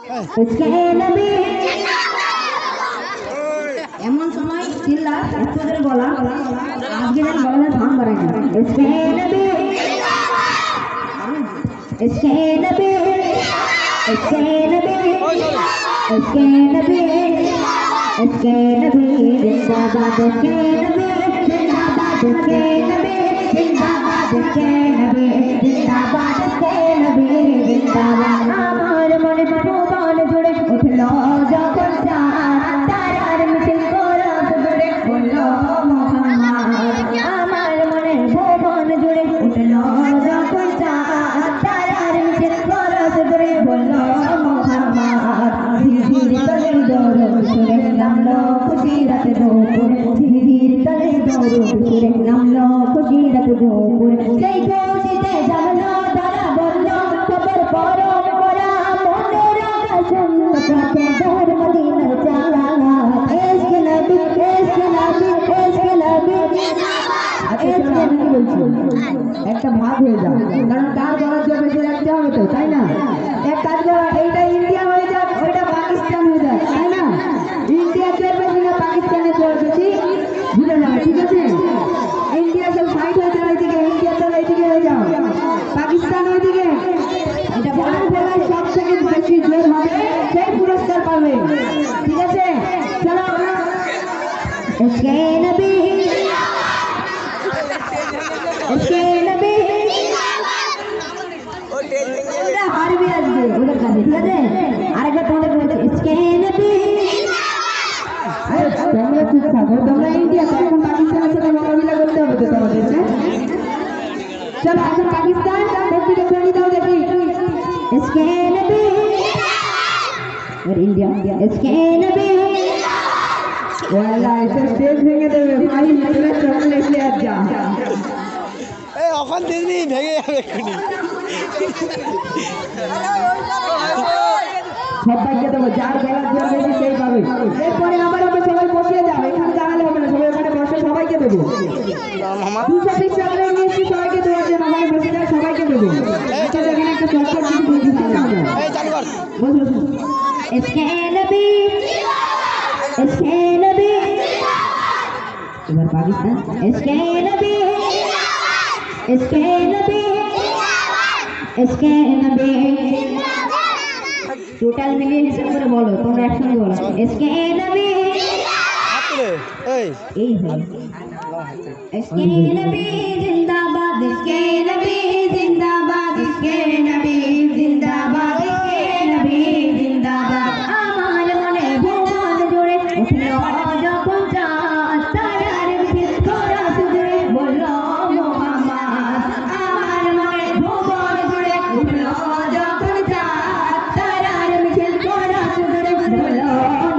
इसके नबी এমন সময় চিল্লা এত জোরে বলা আজকে যেন গলার ভাঙ বাড়ায় না इसके नबी इसके नबी इसके नबी इसके नबी इसके नबी जिंदाबाद इसके नबी जिंदाबाद इसके नबी जिंदाबाद इसके नबी जिंदाबाद इसके नबी जिंदाबाद আমার মনে ভগবান জুড়ে উঠলো যখন চাঁদ তারার মিছিল কোরআন জুড়ে বললো মুহাম্মদ আমার মনে ভগবান জুড়ে উঠলো যখন চাঁদ তারার মিছিল কোরআন জুড়ে বললো মুহাম্মদ ধীরে তলে দৌড় সুরে নামলো খুশি রাত দুপুর ধীরে তলে দৌড় সুরে নামলো খুশি রাত দুপুর সেই খুশিতে জানলো তারা বললো খবর পড়ো পড়া মনের আকাশন কাছে দৌড় মদিনা চালা ইশকে নবী ইশকে নবী ইশকে নবী একটা ভাগ হয়ে যাও কারণ তার বলার জন্য বেঁচে রাখতে হবে তো তাই না এক কাজ করো এইটা ইন্ডিয়া হয়ে যাক ওইটা পাকিস্তান হয়ে যাক তাই না ইন্ডিয়া চলবে না পাকিস্তানে চলবে বুঝে যাবে ঠিক আছে ইন্ডিয়া সব ফাইট হয়ে যাবে এইদিকে ইন্ডিয়া চলো এইদিকে হয়ে যাও পাকিস্তান ওইদিকে এটা বলার বেলায় সব থেকে বেশি জোর হবে সেই পুরস্কার পাবে ঠিক আছে চলো ইশকে নবী ইশকে নবী ওটা হারবে আজকে ওদের কাছে ঠিক আছে আরেকবার তোমাদের বলছি ইশকে নবী তোমরা চুপ থাকো তোমরা ইন্ডিয়া এখন পাকিস্তানের সাথে মোকাবিলা করতে হবে তো তোমাদের চলো এখন পাকিস্তান টপিটা ফেলে দাও দেখি ইশকে নবী और इंडिया इसके नबी वाला ऐसे स्टेज ভেঙে দেবে ভাই মেরে চকলেট ले जा এই ওখান দিদি ভেঙে যাবে এক্ষুনি সবাইকে দেবো যার গলার জোর বেশি সেই পাবে এরপরে আবার আমরা সবাই বসিয়ে যাবো এখানে দাঁড়ালে হবে না সবাই ওখানে বসে সবাইকে দেবো 200 পিস চকলেট নিয়েছি সবাইকে দেওয়ার জন্য ওখানে বসে যায় সবাইকে দেবো এখানে একটা চকলেট দিয়ে দিচ্ছি এই চালু কর বস বস इसके नबी इसके नबी इधर पाकिस्तान इसके नबी इसके नबी इसके नबी टोटल मिलिए हिसाब করে বলো তোমরা একসঙ্গে বলো इसके नबी হাত তুলে এই है इसके नबी जिंदाबाद इसके नबी जिंदाबाद इसके नबी जिंदाबाद इसके नबी जिंदाबाद আমার মনে ভগবান জুড়ে উঠলো যখন চাঁদ তারার মিছিল কোরআন জুড়ে বললো মুহাম্মদ আমার মনে ভগবান জুড়ে উঠলো যখন চাঁদ তারার মিছিল কোরআন জুড়ে বললো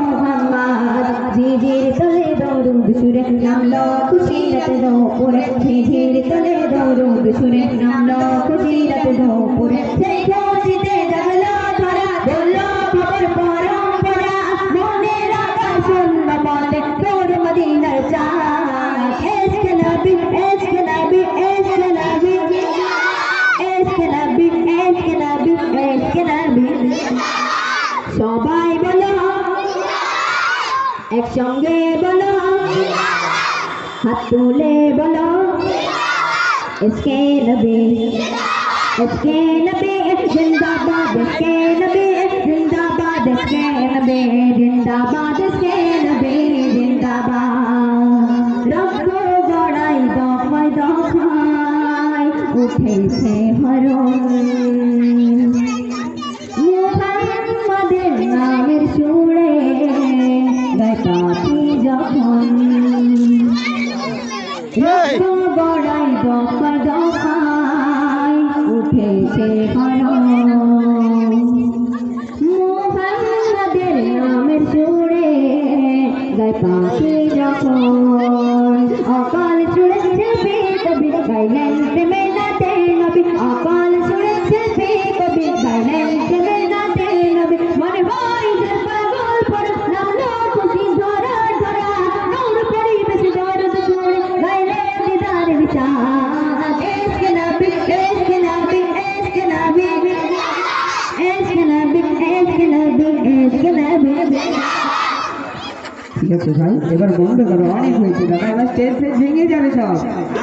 মুহাম্মদ ঝিঝির তলে দৌড় সুরে নামলো খুশি রাত দুপুরে ঝিঝির তলে দৌড় সুরে নামলো খুশি রাত দুপুরে সেই খুশিতে জাগলো ধরা বললো খবর পড়ো পড়া মনের আকাশন পথে দৌড় মদিনার চাঁদ ইশকে নবী ইশকে নবী ইশকে নবী ইশকে নবী ইশকে নবী ইশকে নবী সবাই বলো একসঙ্গে বলো হাত তুলে বলো इसके नबी जिंदाबाद इसके नबी जिंदाबाद इसके नबी जिंदाबाद इसके नबी जिंदाबाद रब गड़ाई दफाय दफाय उठे से हरণ মুহাম্মাদের নামের সুরে গায় পাখি যখন গড়াই দফা দফায় উঠেছে হরণ মুহাম্মাদের নামের সুরে গায় পাখি যখন অকাল ছুড়েছে কবি গাইলেন প্রেমে নাতে নবী অকাল ছুড়েছে কবি গাইলেন প্রেমে নাতে নবী মনে হয় যে পাগল ঠিক আছে ভাই, এবার বন্ধ করো, অনেক হয়েছে দাদা, এবার স্টেজ ফেজ ভেঙে যাবে সব।